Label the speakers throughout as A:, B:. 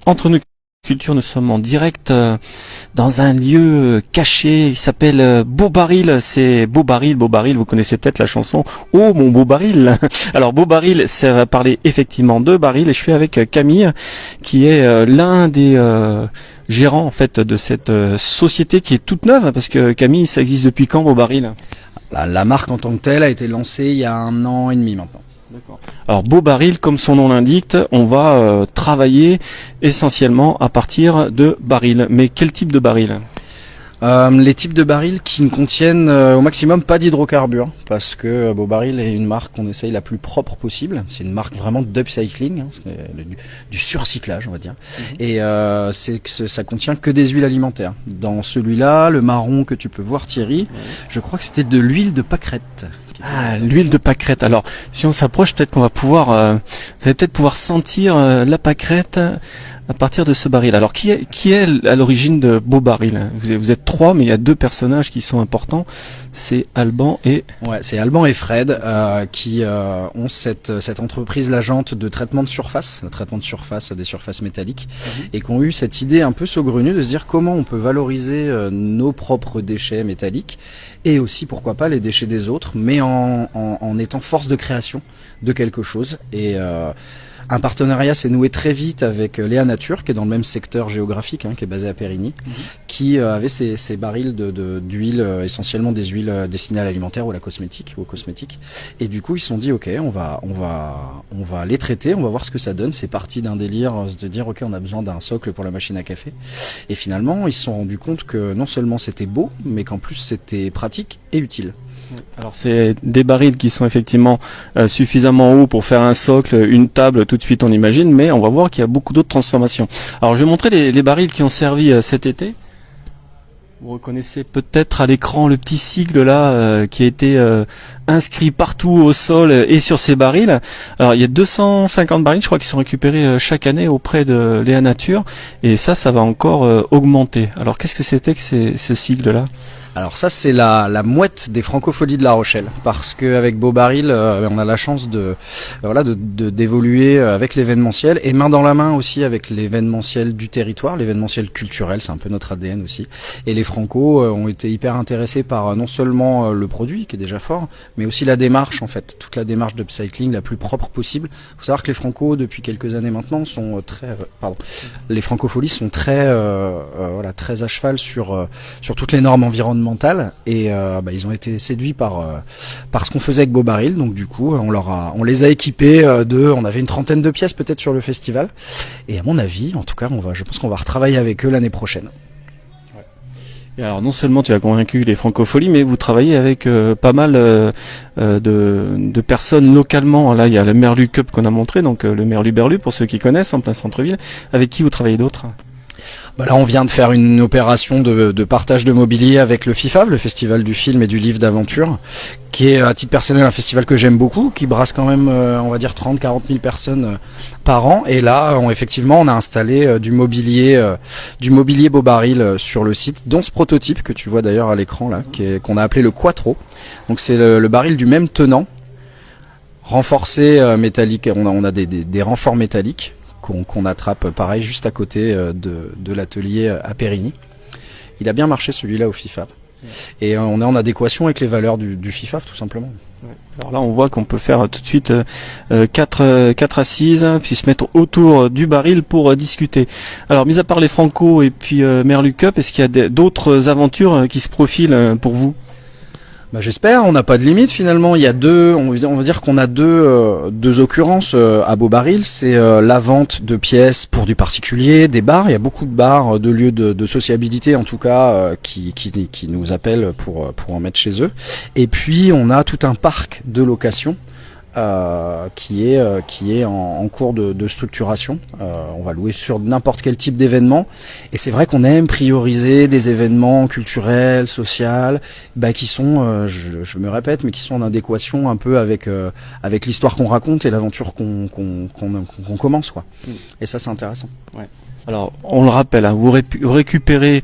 A: Entre nous culture, nous sommes en direct dans un lieu caché qui s'appelle Beau Baril. C'est Beau Baril, vous connaissez peut-être la chanson Oh mon beau baril. Alors Beau Baril, ça va parler effectivement de baril et je suis avec Camille qui est l'un des gérants en fait de cette société qui est toute neuve parce que Camille, ça existe depuis quand Beau Baril?
B: La marque en tant que telle a été lancée il y a 1 an et demi maintenant.
A: Alors Beau Baril, comme son nom l'indique, on va travailler essentiellement à partir de barils. Mais quel type de baril?
B: Les types de barils qui ne contiennent au maximum pas d'hydrocarbures, parce que Beau Baril est une marque qu'on essaye la plus propre possible. C'est une marque vraiment d'upcycling, du surcyclage on va dire. Et ça contient que des huiles alimentaires. Dans celui-là, le marron que tu peux voir Thierry, je crois que c'était de l'huile de pâquerette.
A: Ah, l'huile de pâquerette. Alors, si on s'approche, peut-être qu'on va pouvoir, vous allez peut-être pouvoir sentir la pâquerette à partir de ce baril. Alors, qui est à l'origine de Beau Baril? Vous êtes 3, mais il y a 2 personnages qui sont importants. C'est Alban et...
B: Ouais, c'est Alban et Fred qui ont cette entreprise La Jante de traitement de surface, le traitement de surface des surfaces métalliques, et qui ont eu cette idée un peu saugrenue de se dire comment on peut valoriser nos propres déchets métalliques et aussi pourquoi pas les déchets des autres, mais en étant force de création de quelque chose. Et un partenariat s'est noué très vite avec Léa Nature, qui est dans le même secteur géographique, qui est basé à Périgny, qui avait ces barils d'huile, essentiellement des huiles destinées à l'alimentaire ou à la cosmétique, ou aux cosmétiques. Et du coup, ils se sont dit, ok, on va les traiter, on va voir ce que ça donne. C'est parti d'un délire de dire, ok, on a besoin d'un socle pour la machine à café. Et finalement, ils se sont rendus compte que non seulement c'était beau, mais qu'en plus c'était pratique et utile.
A: Alors c'est des barils qui sont effectivement suffisamment hauts pour faire un socle, une table, tout de suite on imagine, mais on va voir qu'il y a beaucoup d'autres transformations. Alors je vais montrer les barils qui ont servi cet été. Vous reconnaissez peut-être à l'écran le petit sigle là qui a été inscrit partout au sol et sur ces barils. Alors il y a 250 barils je crois qui sont récupérés chaque année auprès de Léa Nature et ça va encore augmenter. Alors qu'est-ce que c'était que ce sigle là?
B: Alors ça c'est la mouette des Francopholies de La Rochelle, parce que avec Beau Baril on a la chance d'évoluer avec l'événementiel et main dans la main aussi avec l'événementiel du territoire, l'événementiel culturel, c'est un peu notre ADN aussi. Et les Franco ont été hyper intéressés par non seulement le produit qui est déjà fort, mais aussi la démarche en fait, toute la démarche d'upcycling la plus propre possible. Faut savoir que les Franco depuis quelques années maintenant sont les Francopholies sont très très à cheval sur toutes les normes environnementales. Et ils ont été séduits par ce qu'on faisait avec Beau Baril, donc du coup on les a équipés on avait une 30aine de pièces peut-être sur le festival, et à mon avis en tout cas je pense qu'on va retravailler avec eux l'année prochaine.
A: Et alors non seulement tu as convaincu les Francopholies, mais vous travaillez avec pas mal de personnes localement. Là il y a le Merlu Cup qu'on a montré, donc le Merlu Berlu pour ceux qui connaissent en plein centre-ville. Avec qui vous travaillez d'autres?
B: Là, on vient de faire une opération de partage de mobilier avec le FIFAV, le Festival du film et du livre d'aventure, qui est à titre personnel un festival que j'aime beaucoup, qui brasse quand même, on va dire 30-40 000 personnes par an. Et là, on a installé du mobilier Beau Baril sur le site, dont ce prototype que tu vois d'ailleurs à l'écran là, qu'on a appelé le Quattro. Donc c'est le baril du même tenant, renforcé métallique. On a des renforts métalliques qu'on attrape pareil juste à côté de l'atelier à Périgny. Il a bien marché celui-là au FIFAV. Et on est en adéquation avec les valeurs du FIFAV tout simplement.
A: Alors là on voit qu'on peut faire tout de suite 4 assises, puis se mettre autour du baril pour discuter. Alors mis à part les Franco et puis Merlu Cup, est-ce qu'il y a d'autres aventures qui se profilent pour vous?
B: J'espère, on n'a pas de limite finalement. Il y a on va dire qu'on a deux occurrences à Beau Baril. C'est la vente de pièces pour du particulier, des bars. Il y a beaucoup de bars, de lieux de sociabilité en tout cas, qui nous appellent pour en mettre chez eux. Et puis on a tout un parc de location qui est en cours de structuration. On va louer sur n'importe quel type d'événement, et c'est vrai qu'on aime prioriser des événements culturels, sociaux, qui sont, je me répète, mais qui sont en adéquation un peu avec l'histoire qu'on raconte et l'aventure qu'on commence, quoi. Et ça c'est intéressant.
A: Ouais. Alors, on le rappelle, vous récupérez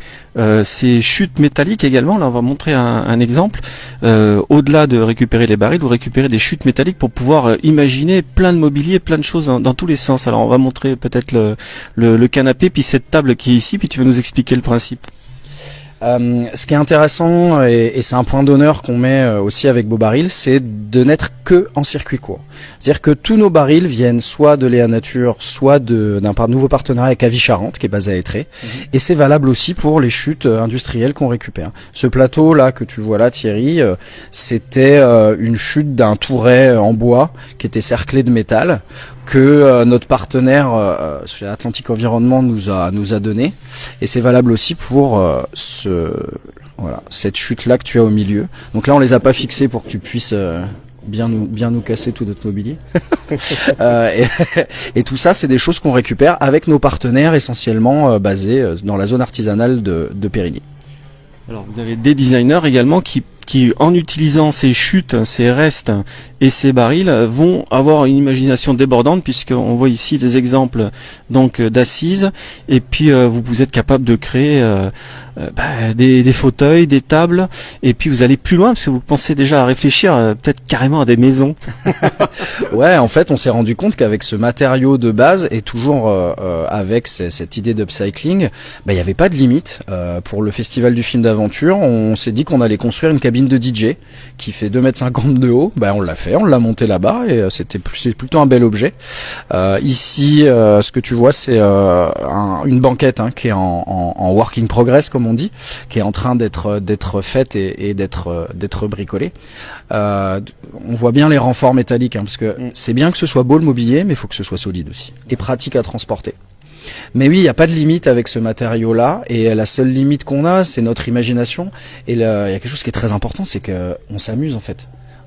A: ces chutes métalliques également. Là, on va montrer un exemple. Au-delà de récupérer les barils, vous récupérez des chutes métalliques pour pouvoir imaginer plein de mobilier, plein de choses dans tous les sens. Alors, on va montrer peut-être le canapé, puis cette table qui est ici, puis tu vas nous expliquer le principe.
B: Ce qui est intéressant, et c'est un point d'honneur qu'on met aussi avec Beau Baril, c'est de n'être que en circuit court. C'est-à-dire que tous nos barils viennent soit de Léa Nature, soit d'un nouveau partenariat avec Avis Charente, qui est basé à Étré. Et c'est valable aussi pour les chutes industrielles qu'on récupère. Ce plateau là que tu vois là, Thierry, c'était une chute d'un touret en bois qui était cerclé de métal, que notre partenaire chez Atlantique Environnement nous a donné, et c'est valable aussi pour cette chute là que tu as au milieu. Donc là on les a pas fixés pour que tu puisses bien nous casser tout notre mobilier. Et tout ça, c'est des choses qu'on récupère avec nos partenaires essentiellement basés dans la zone artisanale de Périgny.
A: Alors vous avez des designers également qui en utilisant ces chutes, ces restes et ces barils vont avoir une imagination débordante, puisqu'on voit ici des exemples donc d'assises, et puis vous êtes capable de créer des fauteuils, des tables, et puis vous allez plus loin parce que vous pensez déjà à réfléchir peut-être carrément à des maisons.
B: Ouais, en fait on s'est rendu compte qu'avec ce matériau de base et toujours avec cette idée d'upcycling, il n'y avait pas de limite. Pour le festival du film d'aventure, on s'est dit qu'on allait construire une cabine de DJ qui fait 2,50 m de haut. On l'a fait, on l'a monté là-bas, et c'est plutôt un bel objet. Ici, ce que tu vois, c'est une banquette qui est en working progress, comme on dit, qui est en train d'être faite et d'être bricolée. On voit bien les renforts métalliques, parce que c'est bien que ce soit beau le mobilier, mais il faut que ce soit solide aussi et pratique à transporter. Mais oui, il n'y a pas de limite avec ce matériau-là, et la seule limite qu'on a, c'est notre imagination. Et il y a quelque chose qui est très important, c'est que on s'amuse en fait.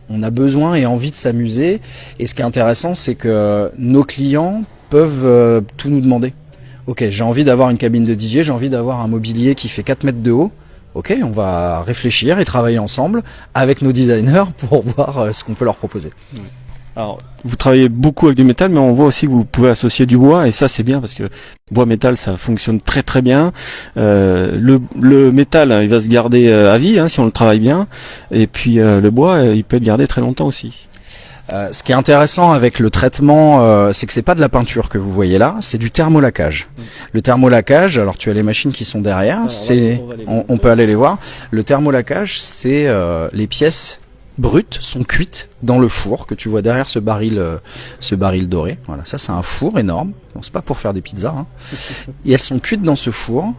B: On a besoin et envie de s'amuser. Et ce qui est intéressant, c'est que nos clients peuvent tout nous demander. Ok, j'ai envie d'avoir une cabine de DJ, j'ai envie d'avoir un mobilier qui fait 4 mètres de haut. Ok, on va réfléchir et travailler ensemble avec nos designers pour voir ce qu'on peut leur proposer.
A: Alors, vous travaillez beaucoup avec du métal, mais on voit aussi que vous pouvez associer du bois, et ça c'est bien parce que bois-métal ça fonctionne très très bien. Le métal, il va se garder à vie si on le travaille bien, et puis le bois, il peut être gardé très longtemps aussi.
B: Ce qui est intéressant avec le traitement, c'est que c'est pas de la peinture que vous voyez là, c'est du thermolacage. Le thermolacage, alors tu as les machines qui sont derrière, on peut aller les voir. Le thermolacage, c'est les pièces brutes sont cuites dans le four que tu vois derrière ce baril doré. Voilà, ça c'est un four énorme. Non, c'est pas pour faire des pizzas. Et elles sont cuites dans ce four.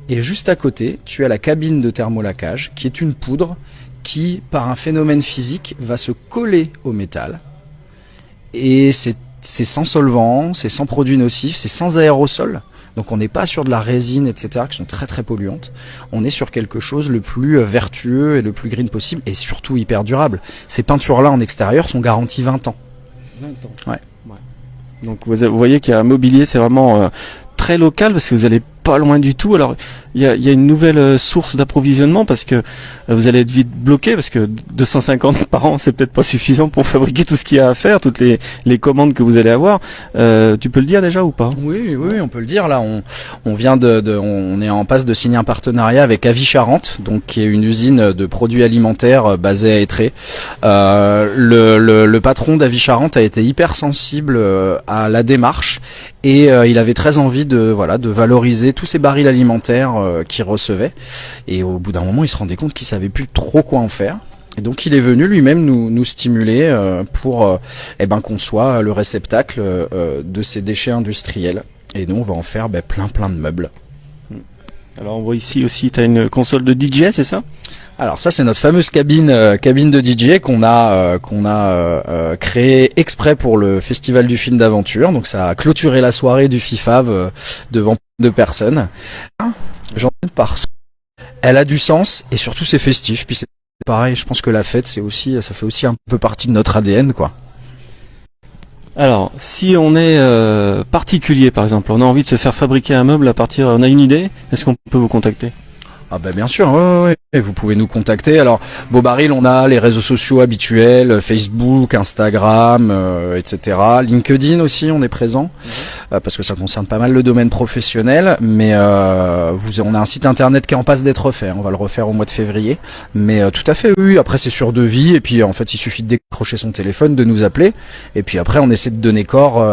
B: Et juste à côté, tu as la cabine de thermolacage, qui est une poudre qui, par un phénomène physique, va se coller au métal. Et c'est sans solvant, c'est sans produits nocifs, c'est sans aérosol. Donc on n'est pas sur de la résine, etc., qui sont très très polluantes. On est sur quelque chose le plus vertueux et le plus green possible, et surtout hyper durable. Ces peintures-là en extérieur sont garanties 20 ans.
A: 20 ans.
B: Ouais.
A: Donc vous voyez qu'il y a un mobilier, c'est vraiment très local, parce que vous allez pas loin du tout. Alors il y a une nouvelle source d'approvisionnement, parce que vous allez être vite bloqué, parce que 250 par an c'est peut-être pas suffisant pour fabriquer tout ce qu'il y a à faire, toutes les commandes que vous allez avoir. Tu peux le dire déjà ou pas?
B: Oui, on peut le dire. Là on vient on est en passe de signer un partenariat avec Avis Charente, donc qui est une usine de produits alimentaires basée à Étré. Le patron d'Avis Charente a été hyper sensible à la démarche, et il avait très envie de valoriser tous ces barils alimentaires qu'il recevait, et au bout d'un moment il se rendait compte qu'il savait plus trop quoi en faire, et donc il est venu lui-même nous stimuler pour qu'on soit le réceptacle de ces déchets industriels, et nous on va en faire plein de meubles.
A: Alors on voit ici aussi, tu as une console de DJ, c'est ça?
B: Alors ça c'est notre fameuse cabine de DJ qu'on a créée exprès pour le festival du film d'aventure. Donc ça a clôturé la soirée du FIFAV devant de personnes. J'en ai parce elle a du sens, et surtout c'est festif. Puis c'est pareil, je pense que la fête ça fait aussi un peu partie de notre ADN, quoi.
A: Alors, si on est particulier par exemple, on a envie de se faire fabriquer un meuble on a une idée, est-ce qu'on peut vous contacter?
B: Ah bah bien sûr, ouais. Et vous pouvez nous contacter. Alors, Beau Baril, on a les réseaux sociaux habituels, Facebook, Instagram, etc. LinkedIn aussi, on est présent, parce que ça concerne pas mal le domaine professionnel. Mais on a un site internet qui est en passe d'être refait. On va le refaire au mois de février. Mais tout à fait, oui. Après, c'est sur devis. Et puis, en fait, il suffit de décrocher son téléphone, de nous appeler. Et puis après, on essaie de donner corps...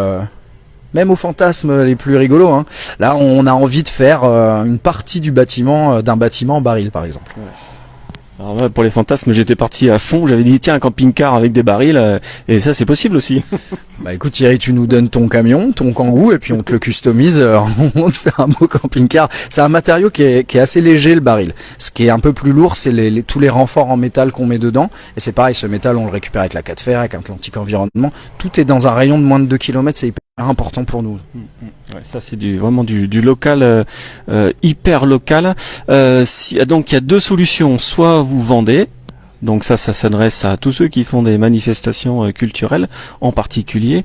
B: même aux fantasmes les plus rigolos, hein. Là, on a envie de faire une partie du bâtiment, d'un bâtiment en baril, par exemple.
A: Alors là, pour les fantasmes, j'étais parti à fond. J'avais dit tiens, un camping-car avec des barils, et ça c'est possible aussi.
B: Bah écoute Thierry, tu nous donnes ton camion, ton Kangoo, et puis on te le customise, on te fait un beau camping-car. C'est un matériau qui est assez léger, le baril. Ce qui est un peu plus lourd, c'est tous les renforts en métal qu'on met dedans. Et c'est pareil, ce métal, on le récupère avec la 4 fer, avec Atlantique Environnement. Tout est dans un rayon de moins de 2 km, c'est hyper important pour nous.
A: Ouais, ça c'est vraiment du local, hyper local. Donc il y a deux solutions. Soit vous vendez, donc ça s'adresse à tous ceux qui font des manifestations culturelles en particulier,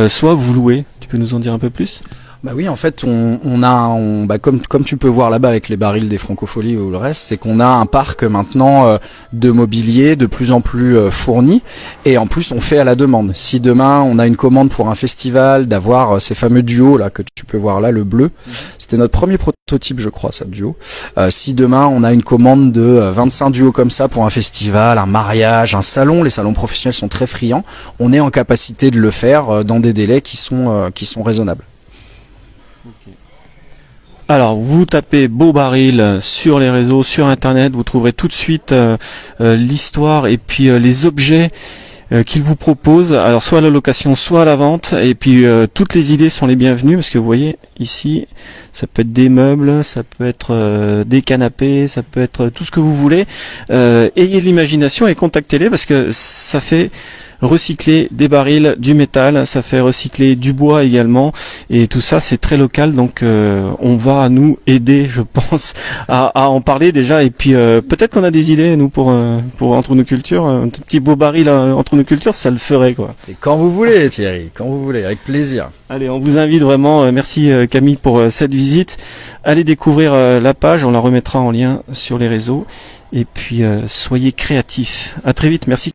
A: soit vous louez. Tu peux nous en dire un peu plus?
B: Bah oui, en fait, comme tu peux voir là-bas avec les barils des Francopholies ou le reste, c'est qu'on a un parc maintenant de mobilier de plus en plus fourni, et en plus on fait à la demande. Si demain on a une commande pour un festival, d'avoir ces fameux duos là que tu peux voir là, le bleu, c'était notre premier prototype, je crois, ça, duo. Si demain on a une commande de 25 duos comme ça pour un festival, un mariage, un salon, les salons professionnels sont très friands, on est en capacité de le faire dans des délais qui sont raisonnables.
A: Alors, vous tapez Beau Baril sur les réseaux, sur Internet, vous trouverez tout de suite l'histoire et puis les objets qu'il vous propose. Alors, soit à la location, soit à la vente. Et puis, toutes les idées sont les bienvenues parce que vous voyez ici, ça peut être des meubles, ça peut être des canapés, ça peut être tout ce que vous voulez. Ayez de l'imagination et contactez-les parce que ça fait recycler des barils, du métal, ça fait recycler du bois également, et tout ça c'est très local, donc on va nous aider, je pense, à en parler déjà, et puis peut-être qu'on a des idées nous pour Entre nos cultures, un petit beau baril entre nos cultures, ça le ferait quoi.
B: C'est quand vous voulez Thierry, quand vous voulez, avec plaisir.
A: Allez, on vous invite vraiment, merci Camille pour cette visite, allez découvrir la page, on la remettra en lien sur les réseaux, et puis soyez créatifs. À très vite, merci.